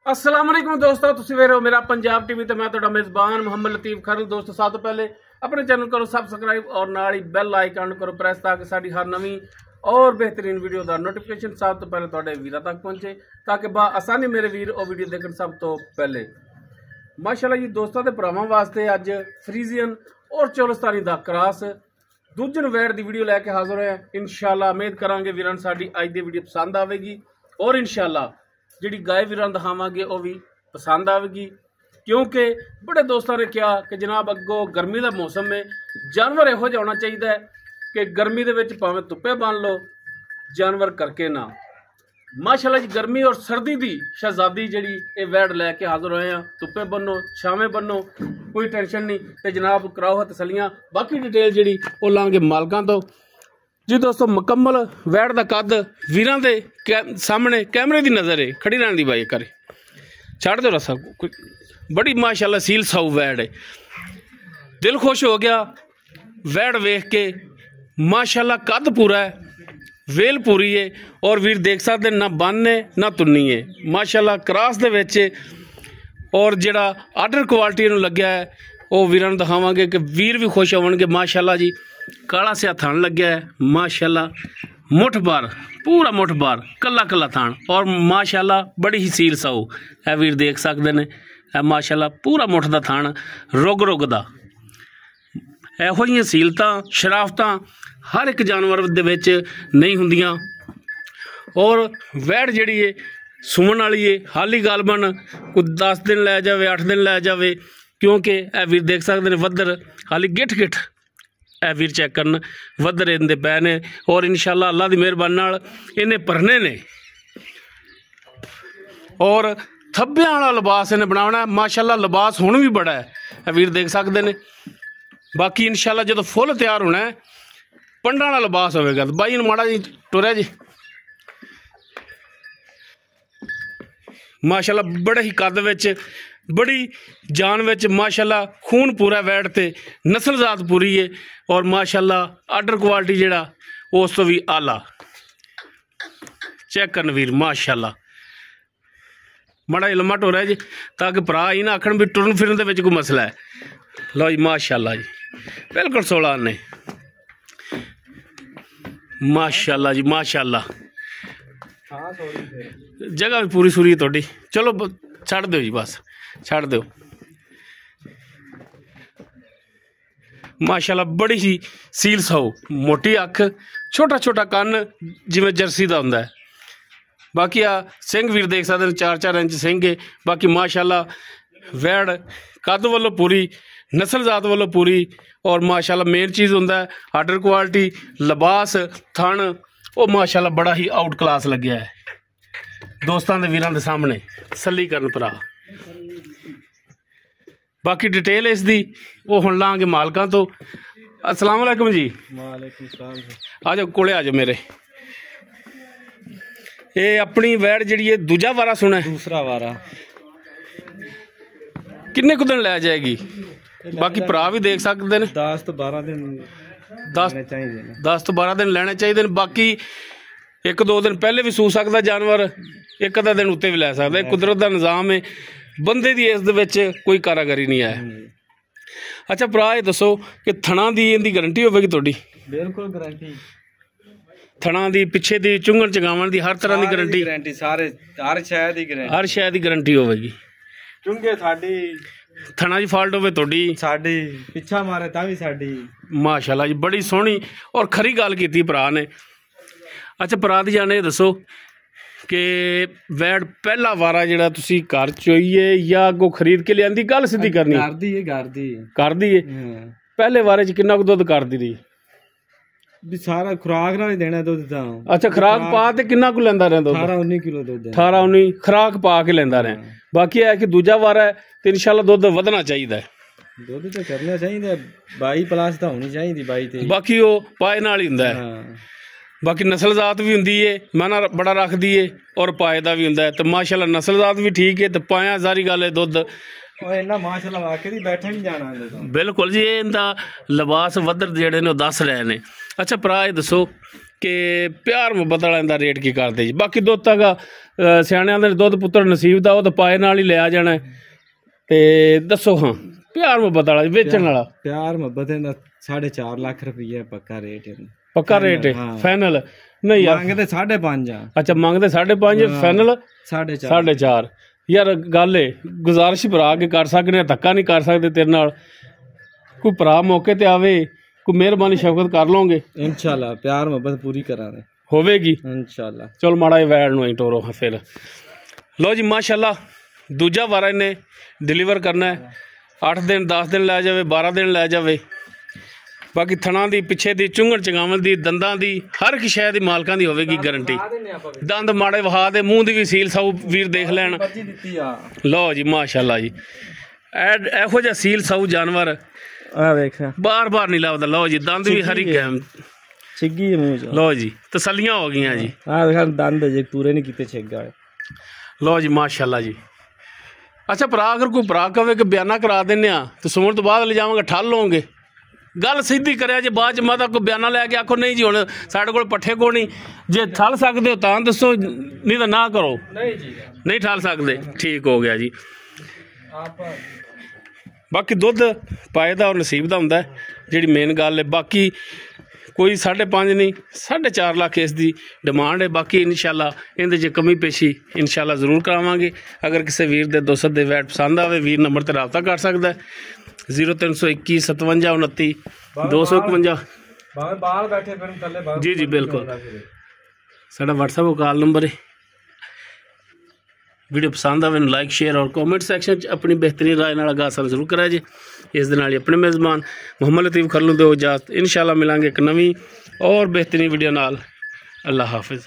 अस्सलाम वालेकुम दोस्तों, तुसीं वेख रहे हो मेरा पंजाब टीवी ते मैं तुहाडा मेज़बान मोहम्मद लतीफ खरल। दोस्तों सब तो पहले अपने चैनल करो सबसक्राइब और नाल ही बैल आइकन करो प्रेस ताकि साडी हर नवी और बेहतरीन वीडियो का नोटिफिकेशन सब तो पहले तुहाडे वीरां तक पहुंचे, ताकि बा आसानी मेरे वीर वो वीडियो देखण सब तो पहले। माशाल्लाह जी दोस्तों ते भरावां वास्ते अज फ्रीजियन और चोलस्तानी दा क्रॉस दूजन वैट की वीडियो लैके हाजिर होए। इंशाल्लाह उम्मीद करांगे वीरां साडी अज दी वीडियो पसंद आवेगी और इंशाल्लाह जी गाय वीरां दिखावांगे वो भी पसंद आएगी, क्योंकि बड़े दोस्तों ने कहा कि जनाब अगों गर्मी का मौसम में जानवर इहो जिहा होना चाहिए कि गर्मी दे विच भावें धुप्पे बन लो जानवर करके ना। माशाल्लाह जी गर्मी और सर्दी की शहजादी जी ये वैट लैके हाजिर होए हैं। धुप्पे बनो छावें बनो कोई टेंशन नहीं, तो जनाब कराओ तसलियां। बाकी डिटेल जी वो लांगे मालकां तो। जी दोस्तों मुकम्मल वैट का कद वीरां दे सामने कैमरे की नज़र है, खड़ी रहने की बाई करे छड़ दो रसा। बड़ी माशाल्लाह सील साऊ वैट है, दिल खुश हो गया वैट वेख के। माशाल्लाह कद पूरा है, वेल पूरी है और वीर देख सकते ना बन है ना तुन्नी है। माशाल्लाह क्रॉस दे विच और जिहड़ा आर्डर क्वालिटी नूं लग्या है वो वीरां नूं दिखावांगे कि वीर भी खुश होवणगे। माशाल्लाह जी काला सिया थान लग्या है, माशाल्लाह मुठ बार पूरा मुठ बार कला कला थान और माशाल्लाह बड़ी ही सील साऊ है। वीर देख सकते हैं माशाल्लाह पूरा मुठ दा थान रुग रुग दा। इहो जिहियां सीलतां शराफतां हर एक जानवर दे विच नहीं हुंदियां और वैट जिहड़ी है सुमन वाली है। हाली गालबन कोई 10 दिन लै जावे 8 दिन लै जावे, क्योंकि ए वीर देख सकते हैं वधर हाली गिठ गिठ ए वीर चेक करन वधर इनके पै ने और इंशाल्लाह अल्लाह की मेहरबानी नाल इन्हें भरने ने और थब्बियां वाला लिबास इन्हें बनाना। माशाल्लाह लिबास हुण भी बड़ा है, वीर देख सकते हैं। बाकी इंशाल्लाह जो फुल तैयार होना है पंडा वाला लिबास होगा। बाई माड़ा जी टुरया जी माशाल्लाह बड़े ही कद विच बड़ी जान विच माशाल्लाह खून पूरा वैट ते नस्ल जात पूरी है और माशाल्लाह आर्डर क्वालिटी जिहड़ा उस तो भी आला। चेक करन वीर माशाल्लाह माड़ा जी लम्मा टोरा जी, ताकि भरा ही ना आखण भी टुरन फिरन दे विच कोई मसला है। लो जी माशाल्लाह जी बिल्कुल 16 ने माशाल्लाह जी माशाल्लाह। जगह भी पूरी सूरी थोड़ी। चलो छड़ दो जी, बस छड़ दो। माशाल्लाह बड़ी ही सील साऊ, मोटी अख, छोटा छोटा कन जिवें जर्सी का हुंदा है। बाकी आ सिंह वीर देख सकते हैं 4-4 इंच सिंह है। बाकी माशाल्लाह वैट कद वालों पूरी नस्ल जात वालों पूरी और माशाल्लाह मेन चीज़ हुंदा है आर्डर क्वालिटी लिबास थन वो माशाल्लाह बड़ा ही आउट क्लास लग्या है। दोस्तों के वीरां दे सामने तसल्ली करन भरा। बाकी डिटेल इसकी वो हुण लांगे मालकां तो। अस्सलाम वालेकुम जी। वालेकुम सलाम। आ जाओ कोले आ जाओ मेरे। ये अपनी वैट जिहड़ी है दूजा वारा सुना है? दूसरा वारा। किन्ने कुछ दिन लै जाएगी? बाकी भरा भी देख सकते हैं 10 तो 12 दिन 10 तो 12 दिन लेने चाहिए। बाकी 1-2 दिन पहले भी सू सकता जानवर, एक अद्धा दिन उत्ते भी लै सकता है। कुदरत का निज़ाम है, बंदे दी इस दे विच कोई कारागरी नहीं है। अच्छा भरा ये दसो कि थणा दी इहदी गारंटी होगी तुहाडी? बिल्कुल गारंटी। थणा दी पिछे दी चुंगण चगावण दी हर तरह की गारंटी सारे हर शय दी गारंटी। हर शय दी गारंटी होगी। चुंगे साडी थणा जी फॉल्ट होवे तुहाडी साडी पिछा मारे तां भी साडी। माशाल्लाह जी बड़ी सोहनी और खरी गल कीती भरा ने। अच्छा भरा दी जाने दसो कि वैट पहला वारा जिहड़ा तुसीं घर चोईए या अगों खरीद के लियांदी? गल सीधी करनी कर दी है। पहले वारे च किन्ना दुध करदी रही? भी सारा खुराक नाल ही देना दुध तां। अच्छा खुराक पा ते किन्ना कु लैंदा रहा दुध? 18-19 किलो दुध। 18-19 खुराक पा के लैंदा रहा। बाकी है कि दूजा वारा है तो इंशाल्लाह दुध वधना चाहिए। दुध तो करना चाहिए 22+ तो होनी चाहिए 22। बाकी वो पाए नाल ही हुंदा है। बाकी नस्ल जात भी हुंदी है, मैना बड़ा रखदी है और पाए दा भी हुंदा है। तो माशाल्लाह नस्ल जात भी ठीक है तो पाया सारी गल है दुध माशाल्लाह वाकई बैठे नहीं जाना। बिल्कुल जी इनका लिबास वधर जेड़े ने दस रहे ने। अच्छा भरा ये दसो ਕਿ ਪਿਆਰ ਮੁਹੱਬਤ ਵਾਲਿਆਂ ਦਾ ਰੇਟ ਕੀ ਕਰਦੇ ਜੀ। ਬਾਕੀ ਦੁੱਧ ਤੱਕ ਸਿਆਣਿਆਂ ਦੇ ਦੁੱਧ ਪੁੱਤਰ ਨਸੀਬ ਦਾ, ਉਹ ਤਾਂ ਪਾਏ ਨਾਲ ਹੀ ਲਿਆ ਜਾਣਾ। ਤੇ ਦੱਸੋ ਹਾਂ ਪਿਆਰ ਮੁਹੱਬਤ ਵਾਲਾ ਵੇਚਣ ਵਾਲਾ ਪਿਆਰ ਮੁਹੱਬਤ ਦਾ 4.5 ਲੱਖ ਰੁਪਈਆ ਪੱਕਾ ਰੇਟ ਹੈ। ਪੱਕਾ ਰੇਟ ਹੈ ਫਾਈਨਲ ਨਹੀਂ ਯਾਰ? ਮੰਗਦੇ 5.5 ਆ। ਅੱਛਾ ਮੰਗਦੇ 5.5 ਫਾਈਨਲ 4.5 ਯਾਰ ਗੱਲ ਏ ਗੁਜ਼ਾਰਿਸ਼ ਭਰਾ ਕੇ ਕਰ ਸਕਦੇ ਆ, ਧੱਕਾ ਨਹੀਂ ਕਰ ਸਕਦੇ ਤੇਰੇ ਨਾਲ। ਕੋਈ ਭਰਾ ਮੌਕੇ ਤੇ ਆਵੇ, ਕੋਈ ਮਿਹਰਬਾਨੀ ਸ਼ਫਕਤ ਕਰ ਲਓਗੇ ਇਨਸ਼ਾਅੱਲਾ। ਪਿਆਰ ਮੁਹੱਬਤ ਪੂਰੀ ਕਰਾਂਗੇ ਹੋਵੇਗੀ ਇਨਸ਼ਾਅੱਲਾ। ਚਲ ਮਾੜਾ ਜਿਹਾ ਵੈੜ ਨੂੰ ਟੋਰੋ ਫਿਰ। ਲਓ ਜੀ ਮਾਸ਼ਾਅੱਲਾ ਦੂਜਾ ਵਾਰਾ ਇਹਨੇ ਡਿਲੀਵਰ ਕਰਨਾ ਹੈ। 8 ਦਿਨ 10 ਦਿਨ ਲੈ ਜਾਵੇ, 12 ਦਿਨ ਲੈ ਜਾਵੇ। ਬਾਕੀ ਥਣਾ ਦੀ, ਪਿੱਛੇ ਦੀ, ਚੁੰਗਣ ਚਗਾਵਲ ਦੀ, ਦੰਦਾਂ ਦੀ, ਹਰ ਇੱਕ ਸ਼ੈ ਦੀ ਮਾਲਕਾਂ ਦੀ ਹੋਵੇਗੀ ਗਾਰੰਟੀ। ਦੰਦ ਮਾੜੇ ਵਹਾ ਦੇ, ਮੂੰਹ ਦੀ ਵੀ ਸੀਲ ਸਾਊ ਵੀਰ ਦੇਖ ਲੈਣ। ਲਓ ਜੀ ਮਾਸ਼ਾਅੱਲਾ ਜੀ ਇਹੋ ਜਿਹਾ ਸੀਲ ਸਾਊ ਜਾਨਵਰ ਬਾਰ ਨਹੀਂ ਲੱਭਦਾ। ਲਓ ਜੀ ਦੰਦ ਵੀ ਹਰੀ ਗੈਮ ਛਿੱਗੀ ਮੂੰਹ ਚ। ਲਓ ਜੀ ਤਸੱਲੀਆਂ ਹੋ ਗਈਆਂ ਜੀ। ਦੰਦ ਜੇ ਪੂਰੇ ਨਹੀਂ ਕੀਤੇ ਛਿੱਗਾ। ਲਓ ਜੀ ਮਾਸ਼ਾਅੱਲਾ ਜੀ। ਅੱਛਾ ਭਰਾ ਅਗਰ ਕੋਈ ਭਰਾ ਕਵੇ ਕਿ ਬਿਆਨਾ ਕਰਾ ਦਿੰਦੇ ਆ ਤੇ ਸੂਣ ਤੋਂ ਬਾਅਦ ਲੈ ਜਾਵਾਂਗੇ, ਠੱਲ ਲਓਗੇ? ਗੱਲ ਸਿੱਧੀ ਕਰਿਆ ਜੇ, ਬਾਅਦ ਚ ਮਾਤਾ ਕੋਈ ਬਿਆਨਾ ਲੈ ਕੇ ਆਖੋ ਨਹੀਂ ਜੀ ਹੁਣ ਸਾਡੇ ਕੋਲ ਪੱਠੇ ਕੋ ਨਹੀਂ, ਜੇ ਠੱਲ ਸਕਦੇ ਹੋ ਤਾਂ ਦੱਸੋ, ਨਹੀਂ ਤਾਂ ਨਾ ਕਰੋ। ਨਹੀਂ ਜੀ ਨਹੀਂ ਠੱਲ ਸਕਦੇ, ਠੀਕ ਹੋ ਗਿਆ ਜੀ। ਬਾਕੀ ਦੁੱਧ ਪਾਏ ਦਾ ਔਰ ਨਸੀਬ ਦਾ ਹੁੰਦਾ ਜਿਹੜੀ ਮੇਨ ਗੱਲ ਹੈ। ਬਾਕੀ ਕੋਈ 5.5 ਨਹੀਂ 4.5 ਲੱਖ ਇਸ ਦੀ ਡਿਮਾਂਡ ਹੈ। ਬਾਕੀ ਇਨਸ਼ਾਅੱਲਾ ਇਹਦੇ 'ਚ ਕਮੀ ਪੇਸ਼ੀ ਇਨਸ਼ਾਅੱਲਾ ਜ਼ਰੂਰ ਕਰਾਵਾਂਗੇ। ਅਗਰ ਕਿਸੇ ਵੀਰ ਦੇ ਦੁੱਧ ਦੇ ਵੈਟ ਪਸੰਦ ਆਵੇ, ਵੀਰ ਨੰਬਰ 'ਤੇ ਰਾਬਤਾ ਕਰ ਸਕਦਾ ਹੈ 0321 57 29 251। ਬਾਹਰ ਬੈਠੇ ਫਿਰ ਥੱਲੇ ਜੀ ਜੀ ਬਿਲਕੁਲ ਸਾਡਾ WhatsApp ਕਾਲ ਨੰਬਰ ਹੈ। ਵੀਡੀਓ ਪਸੰਦ ਆਵੇ ਲਾਈਕ ਸ਼ੇਅਰ ਔਰ ਕਮੈਂਟ ਸੈਕਸ਼ਨ 'ਚ ਆਪਣੀ ਬਿਹਤਰੀਨ ਰਾਏ ਨਾਲ ਆਗਾਹ ਜ਼ਰੂਰ ਕਰਿਆ ਜੇ। ਇਸ ਦੇ ਨਾਲ ਹੀ ਆਪਣੇ ਮੇਜ਼ਬਾਨ ਮੁਹੰਮਦ ਲਤੀਫ ਖਰਲੂ ਦਿਓ ਇਜਾਜ਼ਤ। ਇਨਸ਼ਾਅੱਲਾ ਮਿਲਾਂਗੇ ਇੱਕ ਨਵੀਂ ਔਰ ਬਿਹਤਰੀਨ ਵੀਡੀਓ ਨਾਲ। ਅੱਲਾ ਹਾਫਿਜ਼।